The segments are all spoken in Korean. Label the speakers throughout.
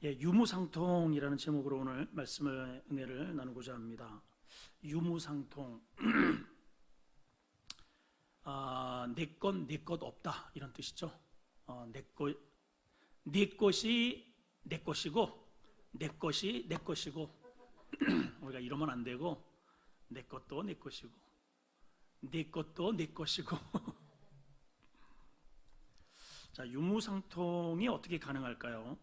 Speaker 1: 유무상통이라는 제목으로 오늘 말씀을 은혜를 나누고자 합니다. 유무상통. 내 것 없다 이런 뜻이죠. 네 것이 내 것이고 내 것이 내 것이고 우리가 이러면 안 되고 내 것도 내 것이고 내 것도 내 것이고 자, 유무상통이 어떻게 가능할까요?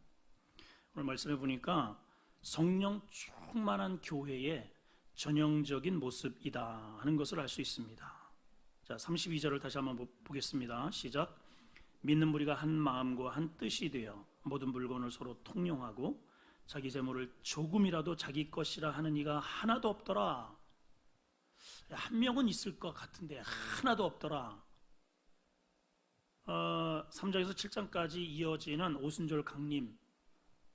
Speaker 1: 오늘 말씀해 보니까 성령 충만한 교회의 전형적인 모습이다 하는 것을 알 수 있습니다. 자, 32절을 다시 한번 보겠습니다. 시작. 믿는 무리가 한 마음과 한 뜻이 되어 모든 물건을 서로 통용하고 자기 재물을 조금이라도 자기 것이라 하는 이가 하나도 없더라. 한 명은 있을 것 같은데 하나도 없더라. 3장에서 7장까지 이어지는 오순절 강림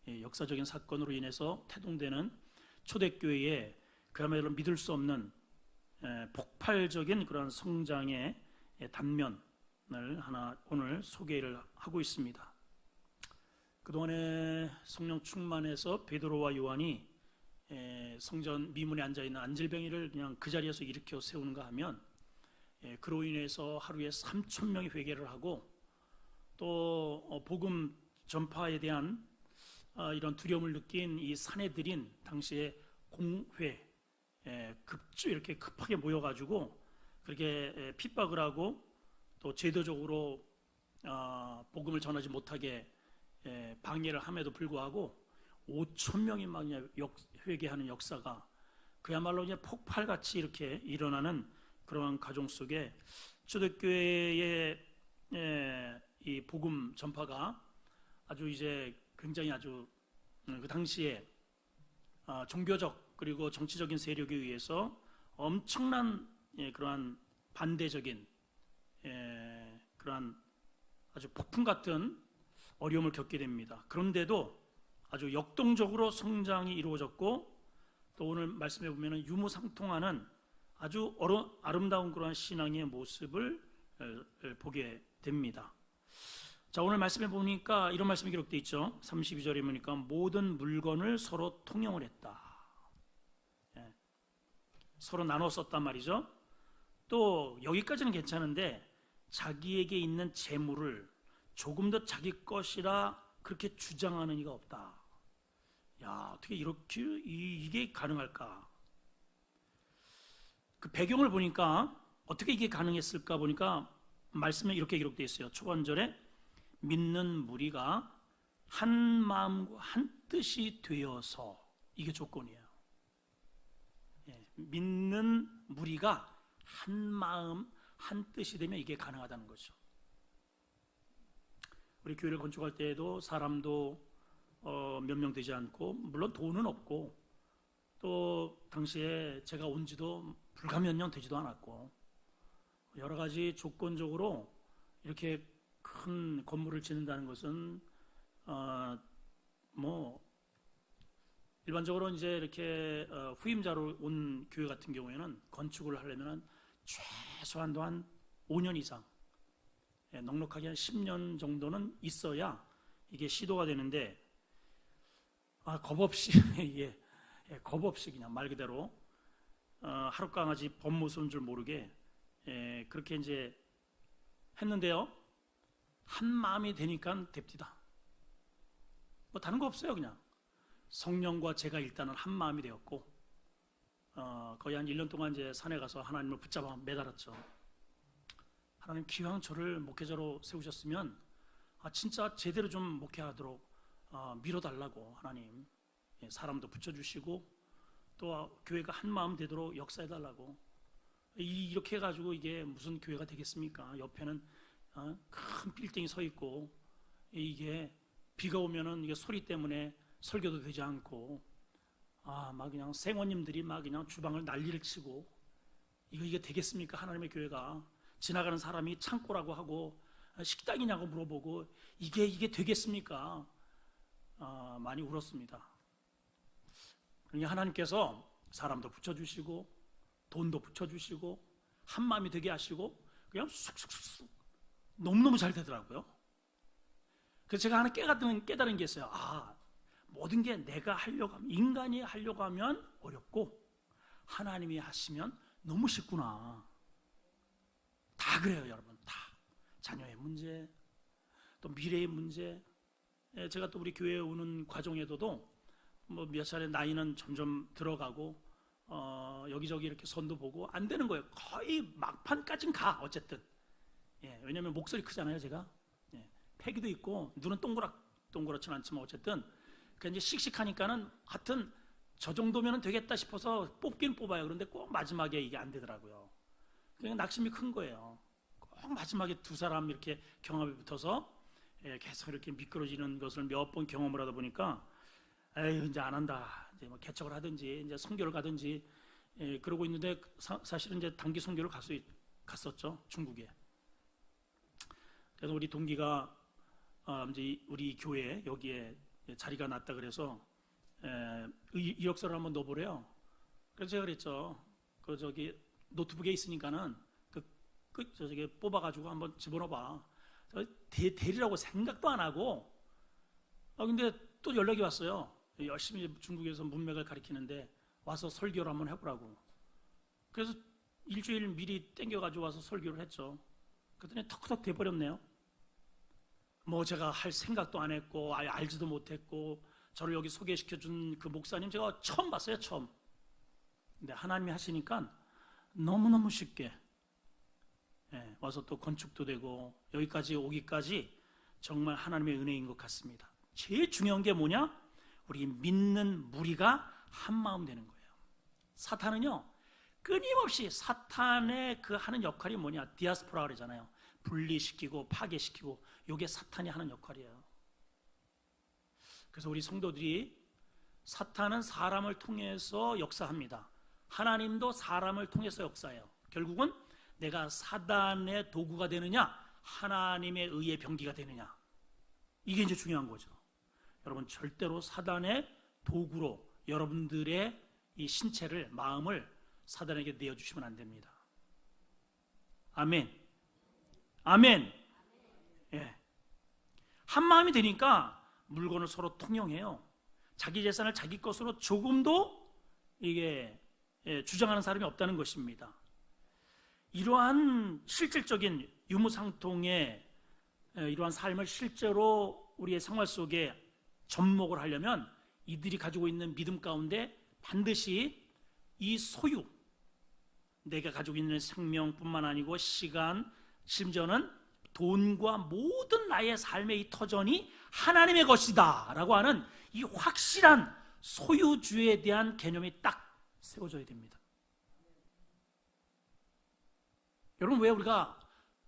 Speaker 1: 역사적인 사건으로 인해서 태동되는 초대교회의 그야말로 믿을 수 없는 폭발적인 그런 성장의 단면을 하나 오늘 소개를 하고 있습니다. 그동안에 성령 충만해서 베드로와 요한이 성전 미문에 앉아있는 안질병이를 그냥 그 자리에서 일으켜 세우는가 하면 그로 인해서 하루에 3,000명이 회개를 하고 또 복음 전파에 대한 이런 두려움을 느낀 이 사내들인 당시에 공회 급주 이렇게 급하게 모여가지고 그렇게 핍박을 하고 또 제도적으로 복음을 전하지 못하게 방해를 함에도 불구하고 5,000명이 막 회개하는 역사가 그야말로 이제 폭발같이 이렇게 일어나는 그러한 가정 속에 초대교회의 이 복음 전파가 아주 이제 굉장히 아주 그 당시에 종교적 그리고 정치적인 세력에 의해서 엄청난 그러한 반대적인 그러한 아주 폭풍 같은 어려움을 겪게 됩니다. 그런데도 아주 역동적으로 성장이 이루어졌고 또 오늘 말씀해 보면 유무상통하는 아주 아름다운 그러한 신앙의 모습을 보게 됩니다. 자, 오늘 말씀해 보니까 이런 말씀이 기록되어 있죠. 32절에 보니까 모든 물건을 서로 통용을 했다. 서로 나눠 썼단 말이죠. 또 여기까지는 괜찮은데 자기에게 있는 재물을 조금 더 자기 것이라 그렇게 주장하는 이가 없다. 야, 어떻게 이렇게 이게 가능할까? 그 배경을 보니까 어떻게 이게 가능했을까 보니까 말씀에 이렇게 기록되어 있어요. 초반절에 믿는 무리가 한 마음과 한 뜻이 되어서, 이게 조건이에요. 믿는 무리가 한 마음 한 뜻이 되면 이게 가능하다는 거죠. 우리 교회를 건축할 때에도 사람도 몇 명 되지 않고, 물론 돈은 없고, 또 당시에 제가 온 지도 불과 몇 년 되지도 않았고, 여러 가지 조건적으로 이렇게 큰 건물을 짓는다는 것은 일반적으로 이제 이렇게 후임자로 온 교회 같은 경우에는 건축을 하려면 최소한도 한 5년 이상, 넉넉하게 한 10년 정도는 있어야 이게 시도가 되는데, 겁 없이 겁 없이 그냥 말 그대로 하룻강아지 법무서인 줄 모르게 그렇게 이제 했는데요. 한 마음이 되니까 됩디다. 뭐 다른 거 없어요. 그냥 성령과 제가 일단은 한 마음이 되었고, 거의 한 1년 동안 이제 산에 가서 하나님을 붙잡아 매달았죠. 하나님, 기왕 저를 목회자로 세우셨으면 진짜 제대로 좀 목회하도록 밀어달라고, 하나님. 사람도 붙여주시고 또 교회가 한 마음 되도록 역사해달라고. 이렇게 해가지고 이게 무슨 교회가 되겠습니까? 옆에는 큰 빌딩이 서 있고, 이게 비가 오면은 이게 소리 때문에 설교도 되지 않고, 막 그냥 생원님들이 막 그냥 주방을 난리를 치고, 이게 되겠습니까? 하나님의 교회가. 지나가는 사람이 창고라고 하고 식당이냐고 물어보고, 이게 되겠습니까? 많이 울었습니다. 그러니 하나님께서 사람도 붙여주시고 돈도 붙여주시고 한 마음이 되게 하시고 그냥 쑥쑥쑥 너무너무 잘 되더라고요. 그래서 제가 하나 깨달은 게 있어요. 모든 게 내가 하려고 하면, 인간이 하려고 하면 어렵고 하나님이 하시면 너무 쉽구나. 다 그래요, 여러분. 다 자녀의 문제, 또 미래의 문제. 제가 또 우리 교회에 오는 과정에도 뭐 몇 살의 나이는 점점 들어가고 여기저기 이렇게 선도 보고 안 되는 거예요. 거의 막판까진 가. 어쨌든 왜냐하면 목소리 크잖아요, 제가. 패기도 있고 눈은 동그랗지는 않지만 어쨌든 이제 씩씩하니까는 하여튼 저 정도면 되겠다 싶어서 뽑긴 뽑아요. 그런데 꼭 마지막에 이게 안 되더라고요. 그냥 낙심이 큰 거예요. 꼭 마지막에 두 사람 이렇게 경험이 붙어서 계속 이렇게 미끄러지는 것을 몇 번 경험을 하다 보니까 에휴, 이제 안 한다. 이제 뭐 개척을 하든지 이제 선교를 가든지 그러고 있는데 사실은 이제 단기 선교를 갔었죠, 중국에. 그래서 우리 동기가 이제 우리 교회 여기에 자리가 났다 그래서 이력서를 한번 넣어보래요. 그래서 제가 그랬죠. 그 저기 노트북에 있으니까는 저기 뽑아가지고 한번 집어넣어봐. 대리라고 생각도 안 하고. 근데 또 연락이 왔어요. 열심히 중국에서 문맥을 가리키는데 와서 설교를 한번 해보라고. 그래서 일주일 미리 땡겨가지고 와서 설교를 했죠. 그랬더니 턱턱 돼버렸네요. 뭐 제가 할 생각도 안 했고 알지도 못했고 저를 여기 소개시켜준 그 목사님 제가 처음 봤어요, 처음. 근데 하나님이 하시니까 너무너무 쉽게 와서 또 건축도 되고 여기까지 오기까지 정말 하나님의 은혜인 것 같습니다. 제일 중요한 게 뭐냐? 우리 믿는 무리가 한마음 되는 거예요. 사탄은요, 끊임없이 사탄의 그 하는 역할이 뭐냐? 디아스포라 그러잖아요. 분리시키고 파괴시키고, 이게 사탄이 하는 역할이에요. 그래서 우리 성도들이, 사탄은 사람을 통해서 역사합니다. 하나님도 사람을 통해서 역사해요. 결국은 내가 사단의 도구가 되느냐, 하나님의 의의 병기가 되느냐, 이게 이제 중요한 거죠. 여러분, 절대로 사단의 도구로 여러분들의 이 신체를, 마음을 사단에게 내어주시면 안 됩니다. 아멘. 아멘. 한 마음이 되니까 물건을 서로 통용해요. 자기 재산을 자기 것으로 조금도 이게 주장하는 사람이 없다는 것입니다. 이러한 실질적인 유무상통의 이러한 삶을 실제로 우리의 생활 속에 접목을 하려면 이들이 가지고 있는 믿음 가운데 반드시 이 소유, 내가 가지고 있는 생명뿐만 아니고 시간, 심지어는 돈과 모든 나의 삶의 이 터전이 하나님의 것이다 라고 하는 이 확실한 소유주의에 대한 개념이 딱 세워져야 됩니다. 여러분, 왜 우리가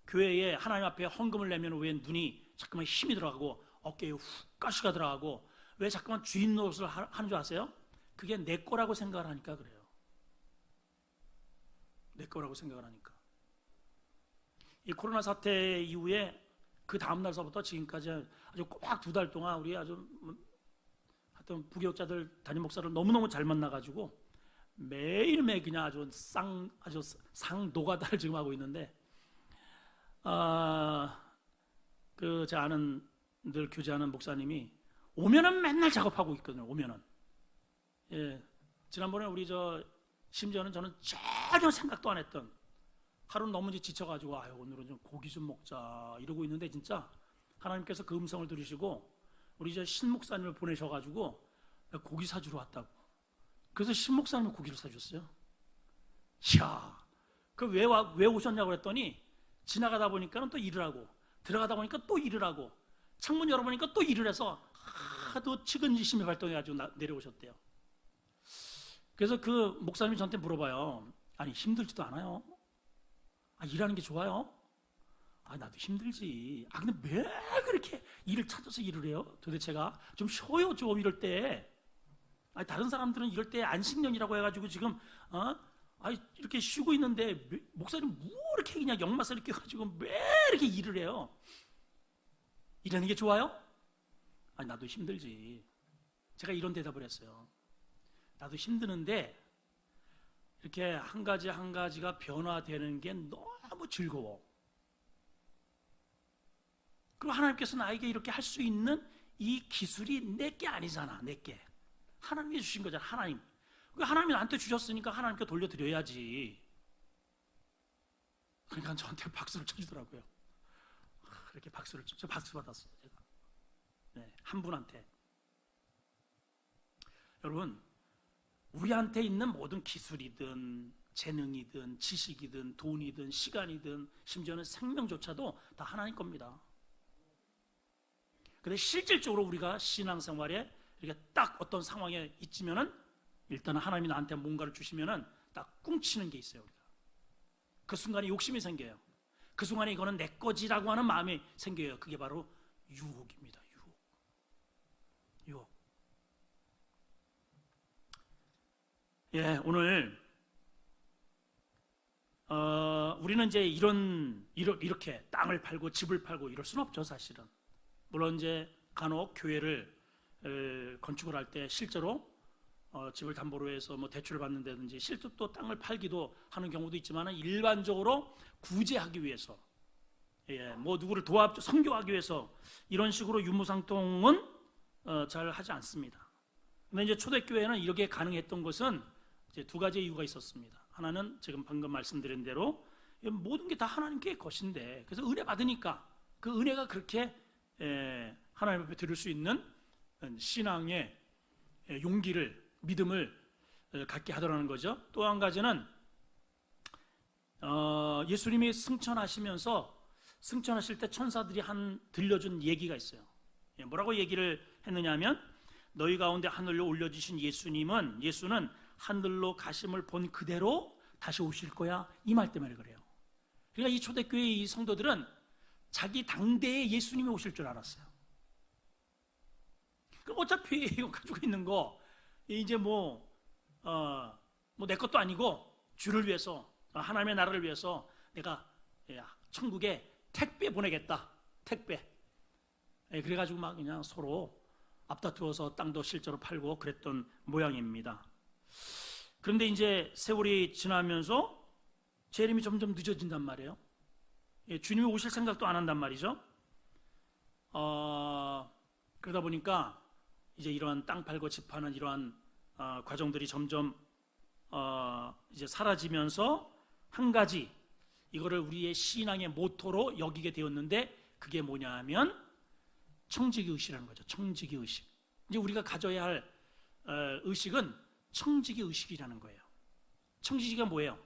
Speaker 1: 교회에 하나님 앞에 헌금을 내면 왜 눈이 자꾸만 힘이 들어가고 어깨에 훅 가시가 들어가고 왜 자꾸만 주인 노릇을 하는 줄 아세요? 그게 내 거라고 생각을 하니까 그래요. 내 거라고 생각을 하니까. 이 코로나 사태 이후에 그 다음 날서부터 지금까지 아주 꽉 2달 동안 우리 아주 하여튼 부교육자들 담임 목사를 너무너무 잘 만나가지고 매일매일 그냥 아주 상 노가다를 지금 하고 있는데, 그 제 아는 늘 교제하는 목사님이 오면은 맨날 작업하고 있거든요. 오면은. 지난번에 우리 심지어는 저는 전혀 생각도 안 했던, 하루는 너무 지쳐가지고 오늘은 좀 고기 좀 먹자 이러고 있는데 진짜 하나님께서 그 음성을 들으시고 우리 신 목사님을 보내셔가지고 고기 사주러 왔다고. 그래서 신 목사님이 고기를 사줬어요. 이야, 그 왜 오셨냐고 그랬더니 지나가다 보니까는 또 일을 하고 들어가다 보니까 또 일을 하고 창문 열어보니까 또 일을 해서 하도 측은지심이 발동해가지고 내려오셨대요. 그래서 그 목사님이 저한테 물어봐요. 아니, 힘들지도 않아요? 일하는 게 좋아요? 나도 힘들지. 근데 왜 그렇게 일을 찾아서 일을 해요? 도대체가 좀 쉬어요, 좀 이럴 때. 다른 사람들은 이럴 때 안식년이라고 해가지고 지금 이렇게 쉬고 있는데 목사님 뭐 이렇게 그냥 역마살이 껴가지고 왜 이렇게 일을 해요? 일하는 게 좋아요? 나도 힘들지. 제가 이런 대답을 했어요. 나도 힘드는데 이렇게 한 가지 한 가지가 변화되는 게 너무 즐거워. 그리고 하나님께서 나에게 이렇게 할 수 있는 이 기술이 내게 아니잖아. 내게 하나님이 주신 거잖아. 하나님이 나한테 주셨으니까 하나님께 돌려드려야지. 그러니까 저한테 박수를 쳐주더라고요. 그렇게 저 박수 받았어요. 제가 한 분한테. 여러분, 우리한테 있는 모든 기술이든 재능이든 지식이든 돈이든 시간이든 심지어는 생명조차도 다 하나님 겁니다. 근데 실질적으로 우리가 신앙생활에 이렇게 딱 어떤 상황에 있으면은 일단 하나님이 나한테 뭔가를 주시면은 딱 꿍치는 게 있어요. 우리가 그 순간에 욕심이 생겨요. 그 순간에 이거는 내 거지라고 하는 마음이 생겨요. 그게 바로 유혹입니다. 유혹. 예, 오늘 우리는 이제 이렇게 땅을 팔고 집을 팔고 이럴 수는 없죠, 사실은. 물론 이제 간혹 교회를 건축을 할 때 실제로 집을 담보로 해서 뭐 대출을 받는다든지 실제 또 땅을 팔기도 하는 경우도 있지만 일반적으로 구제하기 위해서, 뭐 누구를 선교하기 위해서 이런 식으로 유무상통은 잘 하지 않습니다. 근데 이제 초대교회는 이렇게 가능했던 것은 이제 두 가지 이유가 있었습니다. 하나는 지금 방금 말씀드린 대로 모든 게 다 하나님께 것인데, 그래서 은혜 받으니까 그 은혜가 그렇게 하나님 앞에 드릴 수 있는 신앙의 용기를, 믿음을 갖게 하더라는 거죠. 또 한 가지는 예수님이 승천하실 때 천사들이 들려준 얘기가 있어요. 뭐라고 얘기를 했느냐 하면, 너희 가운데 하늘로 올려주신 예수는 하늘로 가심을 본 그대로 다시 오실 거야, 이 말 때문에 그래요. 그러니까 이 초대교회 이 성도들은 자기 당대에 예수님이 오실 줄 알았어요. 그럼 어차피 이거 가지고 있는 거 이제 내 것도 아니고 주를 위해서, 하나님의 나라를 위해서 내가 천국에 택배 보내겠다. 택배. 그래가지고 막 그냥 서로 앞다투어서 땅도 실제로 팔고 그랬던 모양입니다. 그런데 이제 세월이 지나면서 재림이 점점 늦어진단 말이에요. 주님이 오실 생각도 안 한단 말이죠. 그러다 보니까 이제 이러한 땅 팔고 집 파는 이러한 과정들이 점점 이제 사라지면서 한 가지 이거를 우리의 신앙의 모토로 여기게 되었는데, 그게 뭐냐 하면 청지기의식이라는 거죠. 청지기의식. 이제 우리가 가져야 할 의식은 청지기의식이라는 거예요. 청지기가 뭐예요?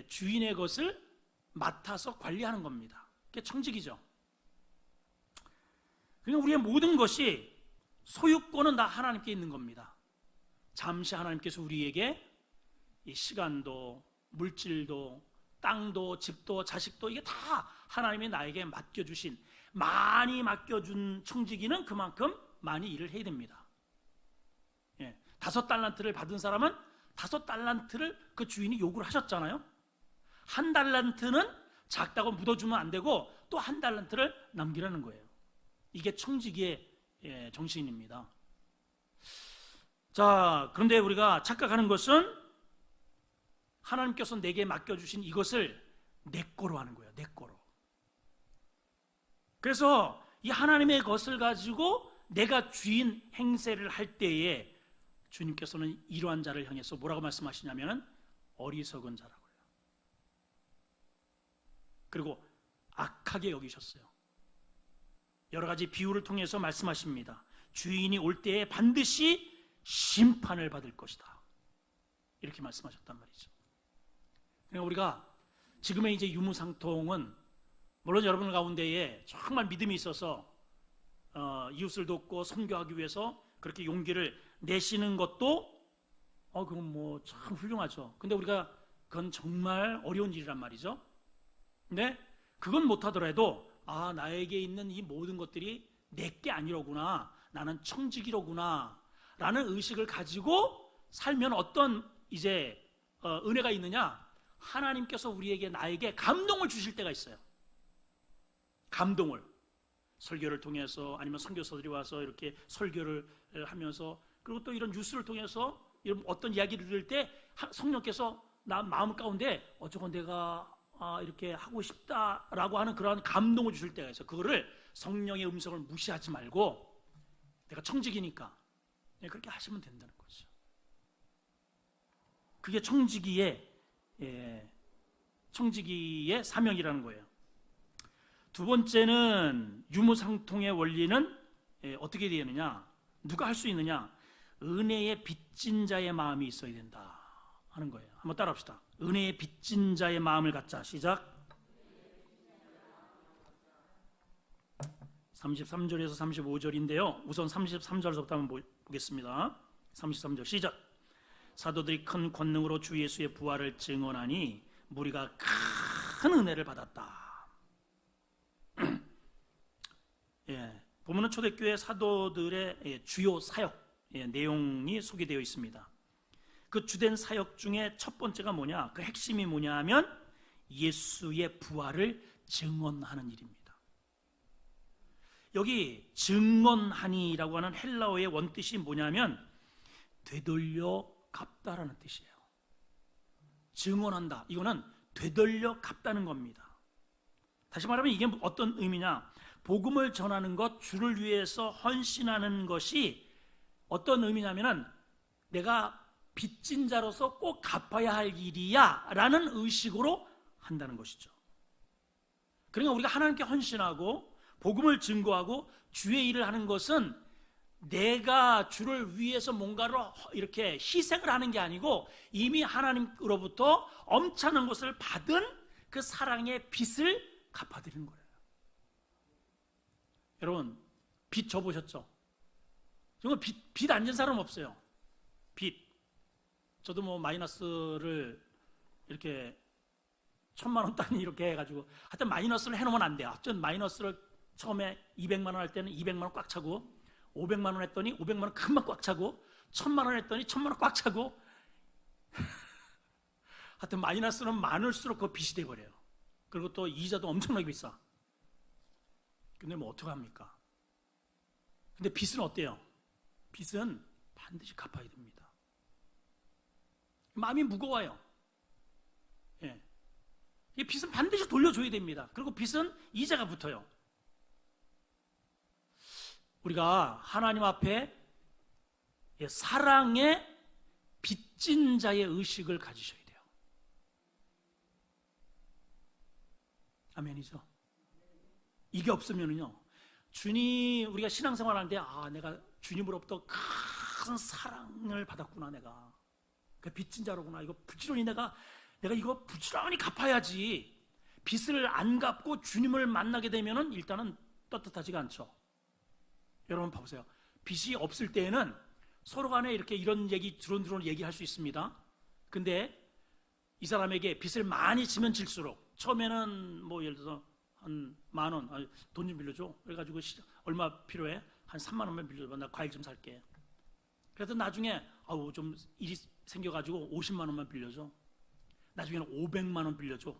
Speaker 1: 주인의 것을 맡아서 관리하는 겁니다. 그게 청지기죠. 그러니까 우리의 모든 것이 소유권은 다 하나님께 있는 겁니다. 잠시 하나님께서 우리에게 이 시간도, 물질도, 땅도, 집도, 자식도, 이게 다 하나님이 나에게 맡겨주신, 많이 맡겨준 청지기는 그만큼 많이 일을 해야 됩니다. 5달란트를 받은 사람은 5달란트를 그 주인이 요구를 하셨잖아요. 1달란트는 작다고 묻어주면 안 되고 또 1달란트를 남기라는 거예요. 이게 청지기의 정신입니다. 자, 그런데 우리가 착각하는 것은 하나님께서 내게 맡겨주신 이것을 내 거로 하는 거예요. 내 거로. 그래서 이 하나님의 것을 가지고 내가 주인 행세를 할 때에 주님께서는 이러한 자를 향해서 뭐라고 말씀하시냐면 어리석은 자라고요. 그리고 악하게 여기셨어요. 여러 가지 비유를 통해서 말씀하십니다. 주인이 올 때에 반드시 심판을 받을 것이다. 이렇게 말씀하셨단 말이죠. 그러니까 우리가 지금의 이제 유무상통은 물론 여러분 가운데에 정말 믿음이 있어서 이웃을 돕고 선교하기 위해서 그렇게 용기를 내시는 것도 그건 뭐 참 훌륭하죠. 근데 우리가 그건 정말 어려운 일이란 말이죠. 근데 그건 못하더라도 나에게 있는 이 모든 것들이 내게 아니로구나, 나는 청지기로구나 라는 의식을 가지고 살면 어떤 이제 은혜가 있느냐, 하나님께서 우리에게, 나에게 감동을 주실 때가 있어요. 감동을 설교를 통해서, 아니면 선교사들이 와서 이렇게 설교를 하면서, 그리고 또 이런 뉴스를 통해서 이런 어떤 이야기를 들을 때 성령께서 나 마음 가운데 저건 내가 이렇게 하고 싶다라고 하는 그러한 감동을 주실 때가 있어요. 그거를 성령의 음성을 무시하지 말고 내가 청지기니까 그렇게 하시면 된다는 거죠. 그게 청지기의 사명이라는 거예요. 두 번째는 유무상통의 원리는 어떻게 되느냐? 누가 할 수 있느냐? 은혜의 빚진 자의 마음이 있어야 된다 하는 거예요. 한번 따라합시다. 은혜의 빚진 자의 마음을 갖자. 시작. 33절에서 35절인데요. 우선 33절부터 한번 보겠습니다. 33절 시작. 사도들이 큰 권능으로 주 예수의 부활을 증언하니 무리가 큰 은혜를 받았다. 보면은 초대교회 사도들의 주요 사역 내용이 소개되어 있습니다. 그 주된 사역 중에 첫 번째가 뭐냐? 그 핵심이 뭐냐 하면 예수의 부활을 증언하는 일입니다. 여기 증언하니라고 하는 헬라어의 원뜻이 뭐냐면 되돌려 갚다라는 뜻이에요. 증언한다. 이거는 되돌려 갚다는 겁니다. 다시 말하면 이게 어떤 의미냐? 복음을 전하는 것, 주를 위해서 헌신하는 것이 어떤 의미냐면은 내가 빚진 자로서 꼭 갚아야 할 일이야 라는 의식으로 한다는 것이죠. 그러니까 우리가 하나님께 헌신하고 복음을 증거하고 주의 일을 하는 것은 내가 주를 위해서 뭔가를 이렇게 희생을 하는 게 아니고 이미 하나님으로부터 엄청난 것을 받은 그 사랑의 빚을 갚아드리는 거예요. 여러분, 빚 져보셨죠? 정말 빚 안 진 사람 없어요. 빚. 저도 뭐 마이너스를 이렇게 1,000만 원 단위 이렇게 해가지고 하여튼 마이너스를 해놓으면 안 돼요. 하여튼 마이너스를 처음에 200만 원 할 때는 200만 원 꽉 차고 500만 원 했더니 500만 원 금방 꽉 차고 1,000만 원 했더니 1,000만 원 꽉 차고 하여튼 마이너스는 많을수록 그 빚이 돼버려요. 그리고 또 이자도 엄청나게 비싸. 근데 뭐 어떡합니까? 근데 빚은 어때요? 빚은 반드시 갚아야 됩니다. 마음이 무거워요. 이 빚은 반드시 돌려줘야 됩니다. 그리고 빚은 이자가 붙어요. 우리가 하나님 앞에 사랑의 빚진 자의 의식을 가지셔야 돼요. 아멘이죠? 이게 없으면요, 우리가 신앙생활 하는데, 내가 주님으로부터 큰 사랑을 받았구나, 내가. 그 빚진 자로구나. 이거 부지런히 내가 이거 부지런히 갚아야지. 빚을 안 갚고 주님을 만나게 되면은 일단은 떳떳하지가 않죠. 여러분 봐보세요. 빚이 없을 때에는 서로 간에 이렇게 이런 얘기, 드론드론 얘기할 수 있습니다. 근데 이 사람에게 빚을 많이 지면 질수록, 처음에는 뭐 예를 들어서 한 10,000원, 돈 좀 빌려줘. 그래가지고 얼마 필요해? 한 3만 원만 빌려줘. 나 과일 좀 살게. 그래서 나중에 좀 일이 생겨가지고 50만 원만 빌려줘. 나중에는 500만 원 빌려줘.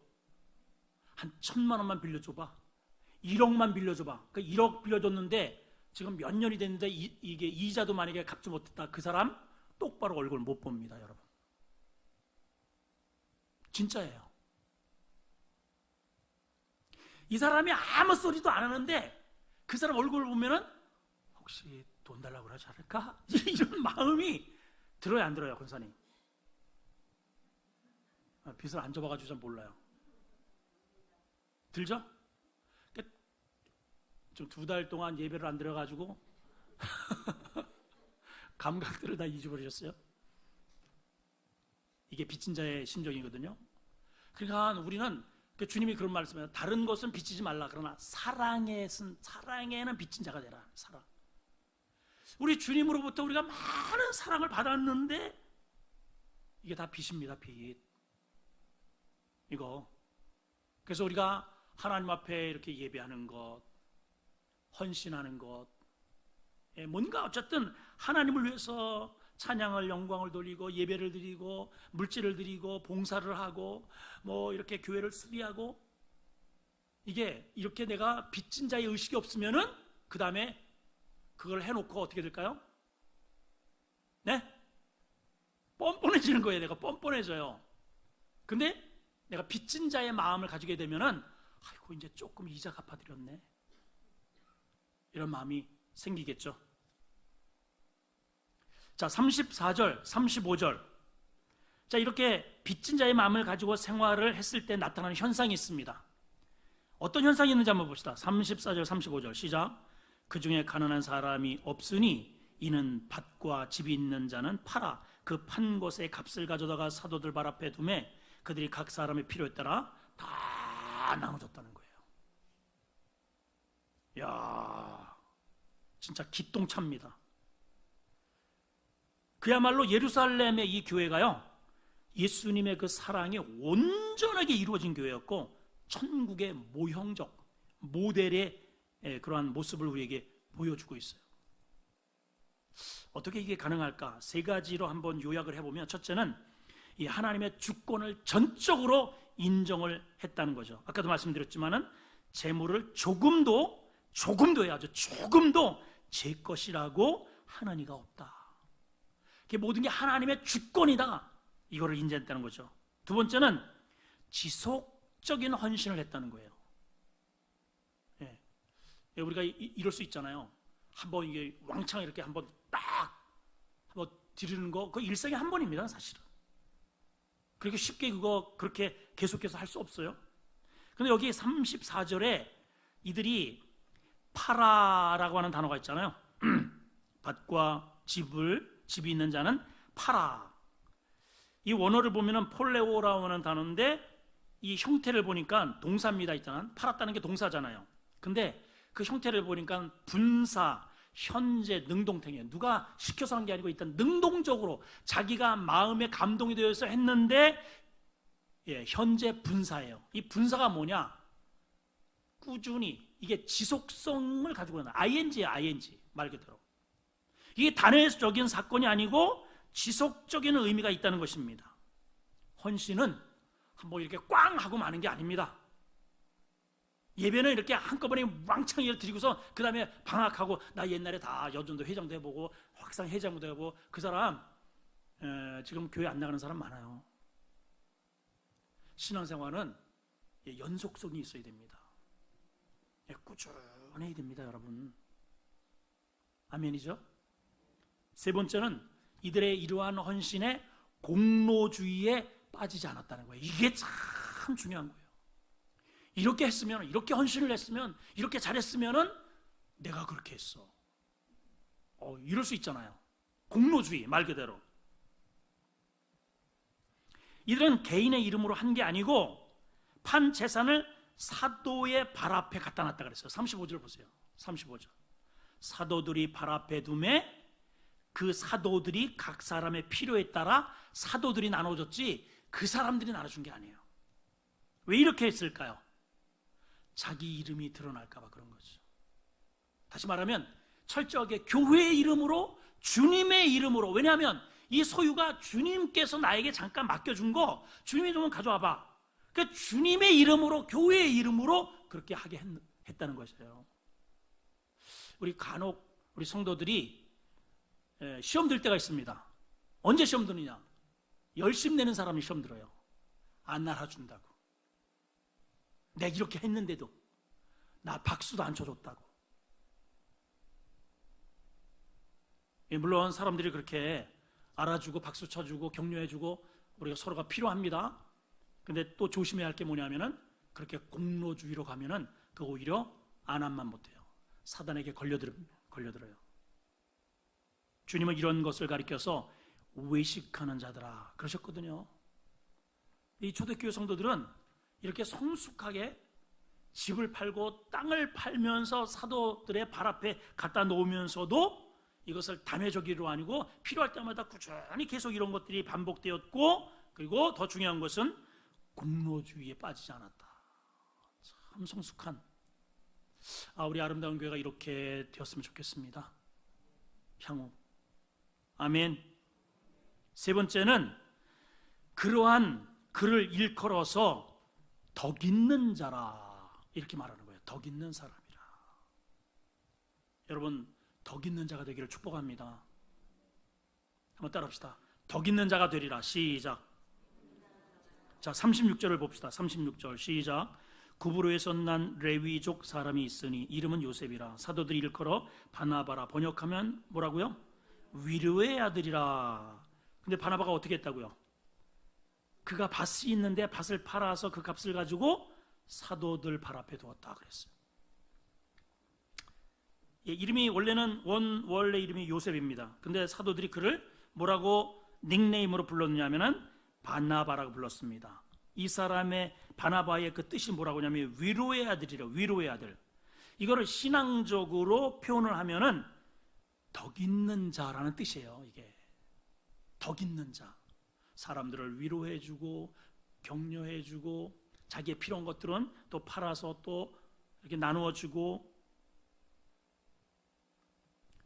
Speaker 1: 한 1,000만 원만 빌려줘봐. 1억만 빌려줘봐. 그 1억 빌려줬는데 지금 몇 년이 됐는데 이게 이자도 만약에 갚지 못했다. 그 사람 똑바로 얼굴 못 봅니다, 여러분. 진짜예요. 이 사람이 아무 소리도 안 하는데 그 사람 얼굴을 보면은 혹시 돈 달라고 그러지 않을까? 이런 마음이 들어요, 안 들어요, 권사님? 빚을 안 져봐가지고 잘 몰라요. 들죠? 좀 2달 동안 예배를 안 드려가지고 감각들을 다 잊어버리셨어요? 이게 빚진 자의 심정이거든요. 그러니까 우리는 주님이 그런 말씀이에요. 다른 것은 빚지지 말라. 그러나 사랑에는 빚진 자가 되라. 사랑. 우리 주님으로부터 우리가 많은 사랑을 받았는데 이게 다 빚입니다. 빚. 이거. 그래서 우리가 하나님 앞에 이렇게 예배하는 것, 헌신하는 것, 뭔가 어쨌든 하나님을 위해서 찬양을, 영광을 돌리고 예배를 드리고 물질을 드리고 봉사를 하고 뭐 이렇게 교회를 수리하고, 이게 이렇게 내가 빚진 자의 의식이 없으면은 그 다음에 그걸 해놓고 어떻게 될까요? 네? 뻔뻔해지는 거예요. 내가 뻔뻔해져요. 근데 내가 빚진 자의 마음을 가지게 되면은 아이고 이제 조금 이자 갚아드렸네. 이런 마음이 생기겠죠. 자, 34절, 35절. 자, 이렇게 빚진 자의 마음을 가지고 생활을 했을 때 나타나는 현상이 있습니다. 어떤 현상이 있는지 한번 봅시다. 34절, 35절 시작. 그 중에 가난한 사람이 없으니 이는 밭과 집이 있는 자는 팔아 그 판 곳의 값을 가져다가 사도들 발 앞에 두매 그들이 각 사람의 필요에 따라 다 나눠줬다는 거예요. 이야, 진짜 기똥차입니다. 그야말로 예루살렘의 이 교회가요, 예수님의 그 사랑이 온전하게 이루어진 교회였고 천국의 모형적 모델의 그러한 모습을 우리에게 보여주고 있어요. 어떻게 이게 가능할까? 세 가지로 한번 요약을 해보면, 첫째는 이 하나님의 주권을 전적으로 인정을 했다는 거죠. 아까도 말씀드렸지만은 재물을 조금도 해야죠. 조금도 제 것이라고 하는 이가 없다. 이게 모든 게 하나님의 주권이다. 이거를 인정했다는 거죠. 두 번째는 지속적인 헌신을 했다는 거예요. 예. 우리가 이럴 수 있잖아요. 한번 이게 왕창 이렇게 한번 드리는 거, 그 일생에 한 번입니다, 사실은. 그렇게 쉽게 그렇게 계속해서 할 수 없어요. 근데 여기 34절에 이들이 팔아라고 하는 단어가 있잖아요. 밭과 집이 있는 자는 팔아. 이 원어를 보면은 폴레오라고 하는 단어인데 이 형태를 보니까 동사입니다. 일단 팔았다는 게 동사잖아요. 근데 그 형태를 보니까 분사, 현재, 능동태예요. 누가 시켜서 한 게 아니고 일단 능동적으로 자기가 마음에 감동이 되어서 했는데, 예, 현재 분사예요. 이 분사가 뭐냐? 꾸준히, 이게 지속성을 가지고 있는 ing예요. ing 말 그대로. 이게 단회적인 사건이 아니고 지속적인 의미가 있다는 것입니다. 헌신은 한번 이렇게 꽝 하고 마는 게 아닙니다. 예배는 이렇게 한꺼번에 왕창 드리고서 그 다음에 방학하고, 나 옛날에 다 여전도 회장도 해보고 확상 회장도 해보고, 그 사람 지금 교회 안 나가는 사람 많아요. 신앙생활은 연속성이 있어야 됩니다. 꾸준해야 됩니다, 여러분. 아멘이죠? 세 번째는 이들의 이러한 헌신에 공로주의에 빠지지 않았다는 거예요. 이게 참 중요한 거예요. 이렇게 했으면, 이렇게 헌신을 했으면, 이렇게 잘했으면은 내가 그렇게 했어. 이럴 수 있잖아요. 공로주의 말 그대로. 이들은 개인의 이름으로 한 게 아니고 판 재산을 사도의 발 앞에 갖다 놨다 그랬어요. 35절 보세요. 35절. 사도들이 발 앞에 두매 그 사도들이 각 사람의 필요에 따라 사도들이 나눠줬지 그 사람들이 나눠준 게 아니에요. 왜 이렇게 했을까요? 자기 이름이 드러날까 봐 그런 거죠. 다시 말하면 철저하게 교회의 이름으로, 주님의 이름으로. 왜냐하면 이 소유가 주님께서 나에게 잠깐 맡겨준 거, 주님이 좀 가져와 봐. 그러니까 주님의 이름으로, 교회의 이름으로 그렇게 하게 했다는 것이에요. 우리 간혹 우리 성도들이 시험 들 때가 있습니다. 언제 시험 드느냐? 열심 내는 사람이 시험 들어요. 안 날아준다고. 내가 이렇게 했는데도 나 박수도 안 쳐줬다고. 물론 사람들이 그렇게 알아주고 박수 쳐주고 격려해주고 우리가 서로가 필요합니다. 근데 또 조심해야 할 게 뭐냐면은 그렇게 공로주의로 가면은 그 오히려 안함만 못해요. 사단에게 걸려들어요. 주님은 이런 것을 가리켜서 외식하는 자들아 그러셨거든요. 이 초대교회 성도들은 이렇게 성숙하게 집을 팔고 땅을 팔면서 사도들의 발 앞에 갖다 놓으면서도 이것을 단회적으로 아니고 필요할 때마다 꾸준히 계속 이런 것들이 반복되었고, 그리고 더 중요한 것은 공로주의에 빠지지 않았다. 참 성숙한 우리 아름다운 교회가 이렇게 되었으면 좋겠습니다. 향후. 아멘. 세 번째는 그러한 그를 일컬어서 덕 있는 자라 이렇게 말하는 거예요. 덕 있는 사람이라. 여러분, 덕 있는 자가 되기를 축복합니다. 한번 따라합시다. 덕 있는 자가 되리라. 시작. 자, 36절을 봅시다. 36절 시작. 구브로에서 난 레위족 사람이 있으니 이름은 요셉이라. 사도들이 일컬어 바나바라. 번역하면 뭐라고요? 위로의 아들이라. 근데 바나바가 어떻게 했다고요? 그가 밭이 있는데 밭을 팔아서 그 값을 가지고 사도들 발 앞에 두었다 그랬어요. 예, 이름이 원래 이름이 요셉입니다. 근데 사도들이 그를 뭐라고 닉네임으로 불렀냐면은 바나바라고 불렀습니다. 이 사람의 바나바의 그 뜻이 뭐라고 하냐면 위로의 아들이래요. 위로의 아들. 이거를 신앙적으로 표현을 하면은 덕 있는 자라는 뜻이에요. 이게 덕 있는 자. 사람들을 위로해주고 격려해주고 자기의 필요한 것들은 또 팔아서 또 이렇게 나누어주고.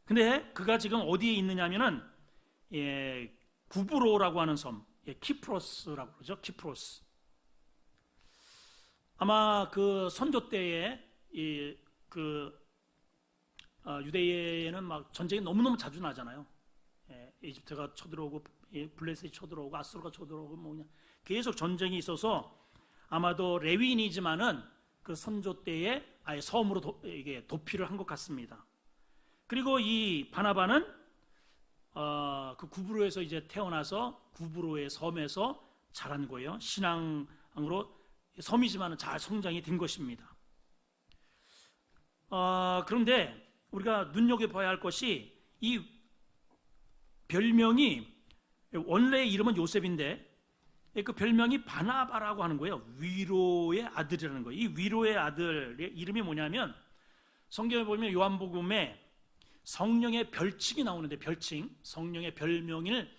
Speaker 1: 근데 그가 지금 어디에 있느냐면은 구브로라고 하는 섬, 키프로스라고 그러죠. 키프로스. 아마 그 선조 때에 유대인은 막 전쟁이 너무너무 자주 나잖아요. 이집트가 쳐들어오고 블레셋이 쳐들어오고 아수르가 쳐들어오고 뭐 그냥 계속 전쟁이 있어서 아마도 레위인이지만은 그 선조 때에 아예 섬으로 이게 도피를 한 것 같습니다. 그리고 이 바나바는 그 구브로에서 이제 태어나서 구브로의 섬에서 자란 거예요. 신앙으로 섬이지만은 잘 성장이 된 것입니다. 그런데 우리가 눈여겨봐야 할 것이 이 별명이 원래 이름은 요셉인데 그 별명이 바나바라고 하는 거예요. 위로의 아들이라는 거예요. 이 위로의 아들의 이름이 뭐냐면 성경에 보면 요한복음에 성령의 별칭이 나오는데 별칭, 성령의 별명을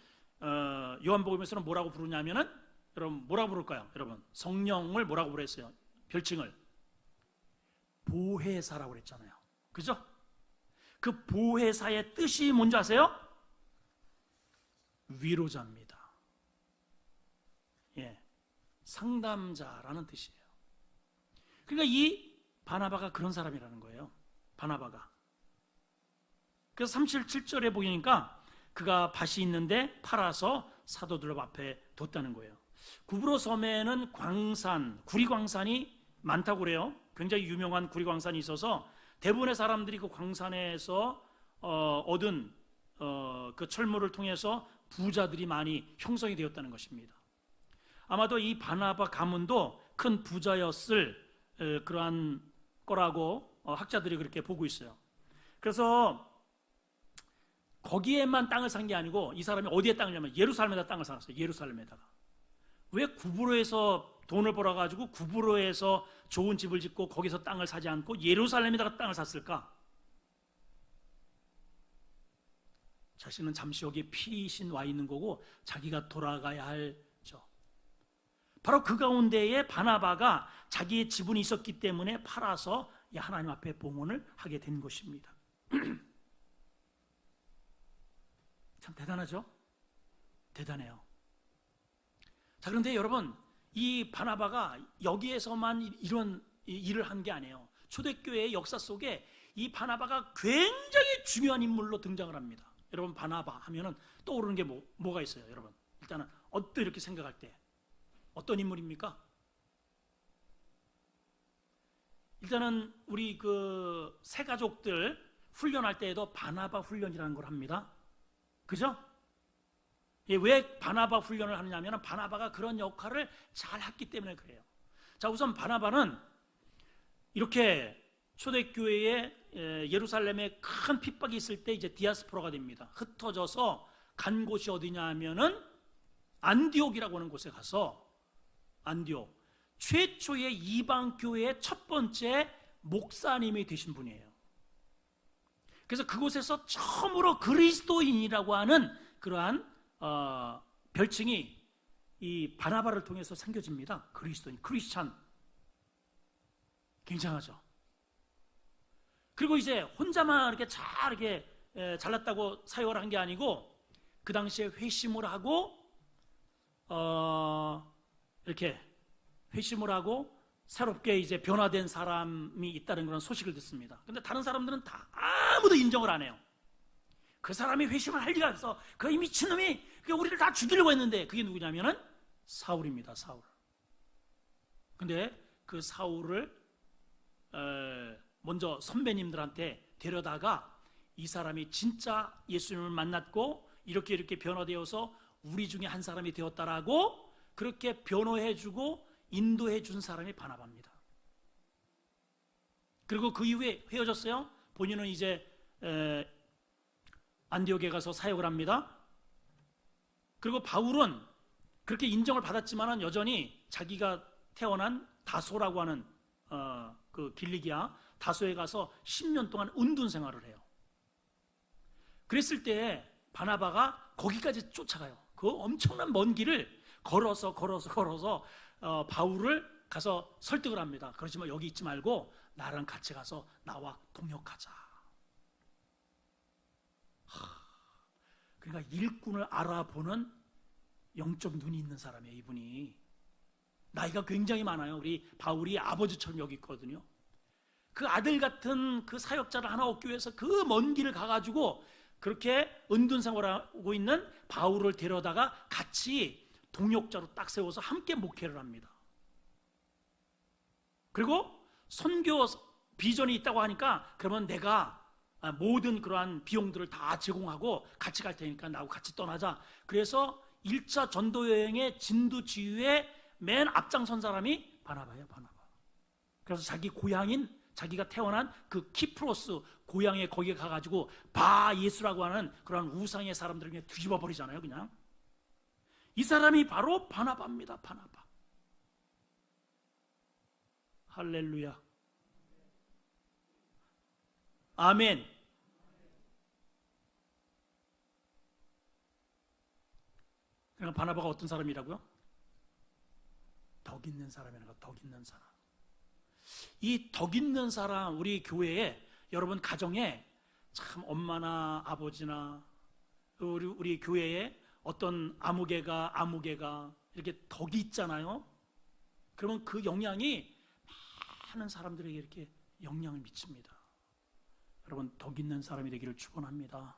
Speaker 1: 요한복음에서는 뭐라고 부르냐면은 여러분 뭐라고 부를까요? 여러분 성령을 뭐라고 부르겠어요? 별칭을 보혜사라고 그랬잖아요. 그죠? 그 보혜사의 뜻이 뭔지 아세요? 위로자입니다. 예, 상담자라는 뜻이에요. 그러니까 이 바나바가 그런 사람이라는 거예요. 바나바가. 그래서 37절에 보니까 그가 밭이 있는데 팔아서 사도들 앞에 뒀다는 거예요. 구브로 섬에는 광산, 구리광산이 많다고 그래요. 굉장히 유명한 구리광산이 있어서 대부분의 사람들이 그 광산에서 얻은 그 철물을 통해서 부자들이 많이 형성이 되었다는 것입니다. 아마도 이 바나바 가문도 큰 부자였을 그러한 거라고 학자들이 그렇게 보고 있어요. 그래서 거기에만 땅을 산 게 아니고 이 사람이 어디에 땅을 냐면 예루살렘에다 땅을 사놨어요. 예루살렘에다가. 왜 구브로에서 돈을 벌어가지고 구브로에서 좋은 집을 짓고 거기서 땅을 사지 않고 예루살렘에다가 땅을 샀을까? 자신은 잠시 여기 피신 와 있는 거고 자기가 돌아가야 할죠. 바로 그 가운데에 바나바가 자기의 지분이 있었기 때문에 팔아서 하나님 앞에 봉헌을 하게 된 것입니다. 참 대단하죠? 대단해요. 자, 그런데 여러분 이 바나바가 여기에서만 이런 일을 한 게 아니에요. 초대교회의 역사 속에 이 바나바가 굉장히 중요한 인물로 등장을 합니다. 여러분 바나바 하면은 떠오르는 게 뭐가 있어요? 여러분 일단은 어떻게 이렇게 생각할 때 어떤 인물입니까? 일단은 우리 그 새가족들 훈련할 때에도 바나바 훈련이라는 걸 합니다. 그죠? 왜 바나바 훈련을 하느냐면 바나바가 그런 역할을 잘 했기 때문에 그래요. 자, 우선 바나바는 이렇게 초대교회에 예루살렘에 큰 핍박이 있을 때 이제 디아스포라가 됩니다. 흩어져서 간 곳이 어디냐 하면은 안디옥이라고 하는 곳에 가서 안디옥 최초의 이방 교회의 첫 번째 목사님이 되신 분이에요. 그래서 그곳에서 처음으로 그리스도인이라고 하는 그러한 별칭이 이 바나바를 통해서 생겨집니다. 그리스도인, 크리스찬. 굉장하죠. 그리고 이제 혼자만 이렇게 잘났다고 사역을 한 게 아니고 그 당시에 회심을 하고 이렇게 회심을 하고 새롭게 이제 변화된 사람이 있다는 그런 소식을 듣습니다. 근데 다른 사람들은 다 아무도 인정을 안 해요. 그 사람이 회심을 할 리가 없어. 그 이 미친놈이 우리를 다 죽이려고 했는데 그게 누구냐면은 사울입니다. 사울. 근데 그 사울을 먼저 선배님들한테 데려다가 이 사람이 진짜 예수님을 만났고 이렇게 변화되어서 우리 중에 한 사람이 되었다라고 그렇게 변호해주고 인도해준 사람이 바나바입니다. 그리고 그 이후에 헤어졌어요. 본인은 이제 안디옥에 가서 사역을 합니다. 그리고 바울은 그렇게 인정을 받았지만 여전히 자기가 태어난 다소라고 하는 그 길리기아 다소에 가서 10년 동안 은둔 생활을 해요. 그랬을 때 바나바가 거기까지 쫓아가요. 그 엄청난 먼 길을 걸어서 바울을 가서 설득을 합니다. 그러지 마, 여기 있지 말고 나랑 같이 가서 나와 동역하자. 그러니까 일꾼을 알아보는 영적 눈이 있는 사람이에요. 이분이 나이가 굉장히 많아요. 우리 바울이 아버지처럼 여기 있거든요. 그 아들 같은 그 사역자를 하나 얻기 위해서 그 먼 길을 가가지고 그렇게 은둔 생활하고 있는 바울을 데려다가 같이 동역자로 딱 세워서 함께 목회를 합니다. 그리고 선교 비전이 있다고 하니까 그러면 내가 모든 그러한 비용들을 다 제공하고 같이 갈 테니까 나하고 같이 떠나자. 그래서 1차 전도 여행의 진두지휘에 맨 앞장선 사람이 바나바예요. 바나바. 그래서 자기 고향인 자기가 태어난 그 키프로스 고향에 거기에 가가지고 바 예수라고 하는 그런 우상의 사람들을 그냥 뒤집어 버리잖아요. 그냥 이 사람이 바로 바나바입니다. 바나바. 할렐루야. 아멘. 그러니까 바나바가 어떤 사람이라고요? 덕 있는 사람이라는 거. 덕 있는 사람. 이 덕 있는 사람, 우리 교회에 여러분 가정에 참 엄마나 아버지나 우리 교회에 어떤 아무개가 이렇게 덕이 있잖아요. 그러면 그 영향이 많은 사람들에게 이렇게 영향을 미칩니다. 여러분 덕 있는 사람이 되기를 축원합니다.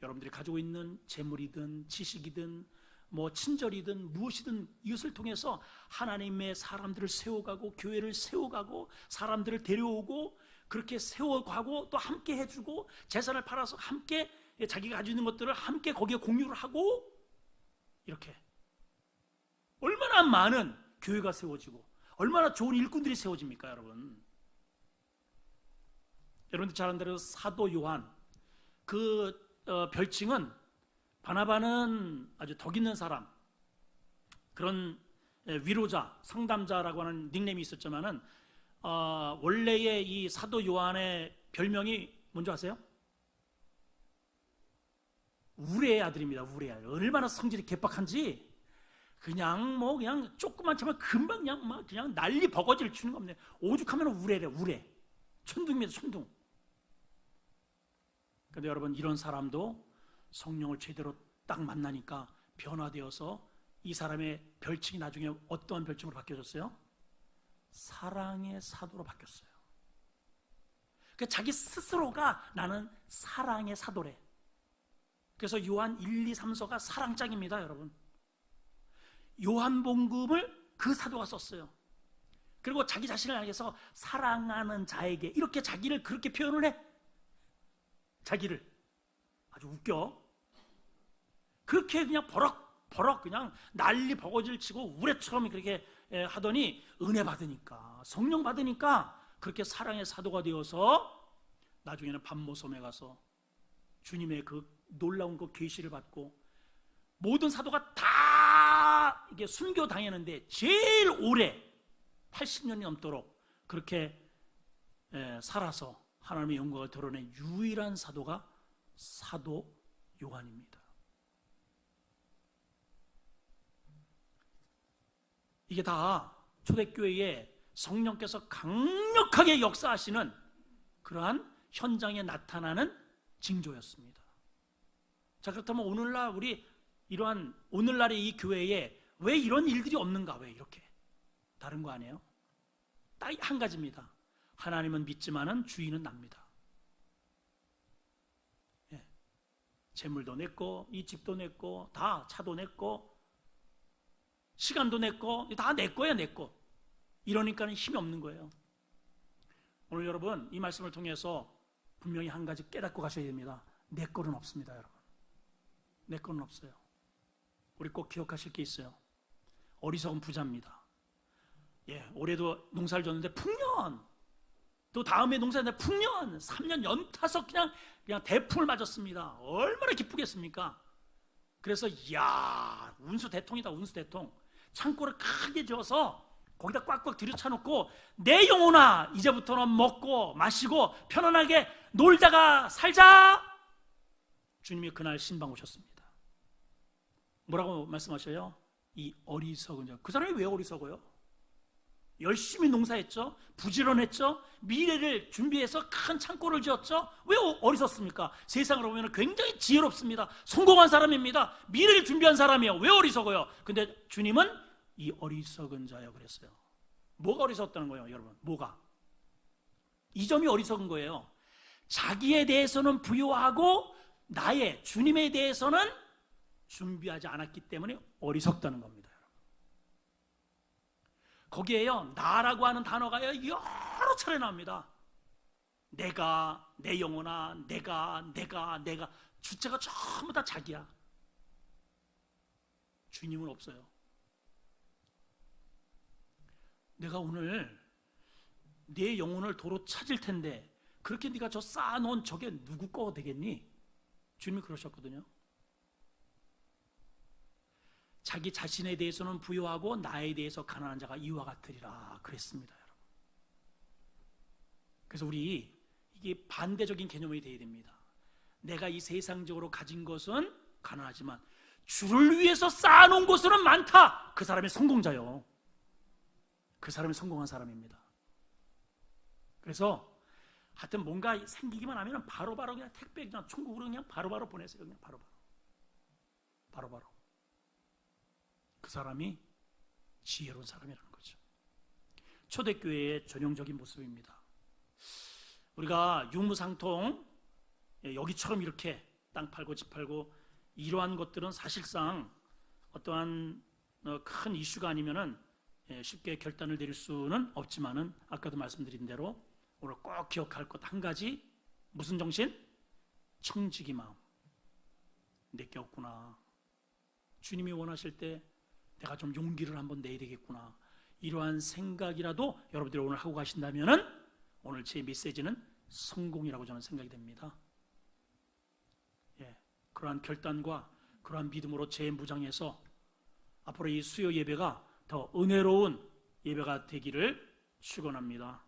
Speaker 1: 여러분들이 가지고 있는 재물이든 지식이든 뭐 친절이든 무엇이든 이것을 통해서 하나님의 사람들을 세워가고 교회를 세워가고 사람들을 데려오고 그렇게 세워가고 또 함께 해주고 재산을 팔아서 함께 자기가 가지고 있는 것들을 함께 거기에 공유를 하고 이렇게 얼마나 많은 교회가 세워지고 얼마나 좋은 일꾼들이 세워집니까 여러분. 여러분들 잘 아는 대로 사도 요한 그 별칭은 바나바는 아주 덕 있는 사람 그런 위로자 상담자라고 하는 닉네임이 있었지만은 원래의 이 사도 요한의 별명이 뭔지 아세요? 우레의 아들입니다. 우레의 아들. 얼마나 성질이 개빡한지 그냥 조금만 참으면 금방 그냥 난리 버거지를 치는 겁니다. 오죽하면 우레래. 우레 천둥입니다. 천둥. 그런데 여러분 이런 사람도 성령을 제대로 딱 만나니까 변화되어서 이 사람의 별칭이 나중에 어떠한 별칭으로 바뀌어졌어요? 사랑의 사도로 바뀌었어요. 그러니까 자기 스스로가 나는 사랑의 사도래. 그래서 요한 1, 2, 3서가 사랑장입니다. 여러분 요한복음을 그 사도가 썼어요. 그리고 자기 자신을 향해서 사랑하는 자에게 이렇게 자기를 그렇게 표현을 해. 자기를 아주 웃겨. 그렇게 그냥 버럭 그냥 난리 버거지를 치고 우레처럼 그렇게 하더니 은혜 받으니까 성령 받으니까 그렇게 사랑의 사도가 되어서 나중에는 밤모섬에 가서 주님의 그 놀라운 그 계시를 받고 모든 사도가 다 이게 순교 당했는데 제일 오래 80년이 넘도록 그렇게 살아서 하나님의 영광을 드러낸 유일한 사도가 사도 요한입니다. 이게 다 초대교회에 성령께서 강력하게 역사하시는 그러한 현장에 나타나는 징조였습니다. 자, 그렇다면 오늘날 우리 이러한 오늘날의 이 교회에 왜 이런 일들이 없는가? 왜 이렇게? 다른 거 아니에요? 딱 한 가지입니다. 하나님은 믿지만은 주인은 납니다. 예. 재물도 냈고 이 집도 냈고 다 차도 냈고 시간도 냈고 다 내 거야 내 거. 이러니까는 힘이 없는 거예요. 오늘 여러분 이 말씀을 통해서 분명히 한 가지 깨닫고 가셔야 됩니다. 내 거는 없습니다, 여러분. 내 거는 없어요. 우리 꼭 기억하실 게 있어요. 어리석은 부자입니다. 예, 올해도 농사를 졌는데 풍년, 또 다음에 농사했는데 풍년, 3년 연타석 그냥 대풍을 맞았습니다. 얼마나 기쁘겠습니까? 그래서 야, 운수 대통이다, 운수 대통. 창고를 크게 지어서 거기다 꽉꽉 들여쳐놓고 내 영혼아 이제부터는 먹고 마시고 편안하게 놀다가 살자. 주님이 그날 신방 오셨습니다. 뭐라고 말씀하셔요? 이 어리석은 자. 그 사람이 왜 어리석어요? 열심히 농사했죠. 부지런했죠. 미래를 준비해서 큰 창고를 지었죠. 왜 어리석습니까? 세상으로 보면 굉장히 지혜롭습니다. 성공한 사람입니다. 미래를 준비한 사람이에요. 왜 어리석어요? 근데 주님은 이 어리석은 자여 그랬어요. 뭐가 어리석다는 거예요, 여러분? 뭐가? 이 점이 어리석은 거예요. 자기에 대해서는 부유하고 나의 주님에 대해서는 준비하지 않았기 때문에 어리석다는 겁니다. 거기에요, 나라고 하는 단어가 여러 차례 나옵니다. 내가, 내 영혼아, 내가 주체가 전부 다 자기야. 주님은 없어요. 내가 오늘 내 영혼을 도로 찾을 텐데 그렇게 네가 저 쌓아놓은 저게 누구 거 되겠니? 주님이 그러셨거든요. 자기 자신에 대해서는 부유하고 나에 대해서 가난한 자가 이와 같으리라 그랬습니다, 여러분. 그래서 우리 이게 반대적인 개념이 되어야 됩니다. 내가 이 세상적으로 가진 것은 가난하지만 주를 위해서 쌓아놓은 것은 많다. 그 사람이 성공자요. 그 사람이 성공한 사람입니다. 그래서 하여튼 뭔가 생기기만 하면 바로바로 그냥 택배 그냥 천국으로 그냥 바로바로 보내세요. 그냥 바로바로. 그 사람이 지혜로운 사람이라는 거죠. 초대교회의 전형적인 모습입니다. 우리가 유무상통 여기처럼 이렇게 땅 팔고 집 팔고 이러한 것들은 사실상 어떠한 큰 이슈가 아니면은 쉽게 결단을 내릴 수는 없지만은 아까도 말씀드린 대로 오늘 꼭 기억할 것 한 가지, 무슨 정신? 청지기 마음. 내게 없구나. 주님이 원하실 때 내가 좀 용기를 한번 내야 되겠구나. 이러한 생각이라도 여러분들이 오늘 하고 가신다면은 오늘 제 메시지는 성공이라고 저는 생각이 됩니다. 예, 그러한 결단과 그러한 믿음으로 재무장해서 앞으로 이 수요 예배가 더 은혜로운 예배가 되기를 축원합니다.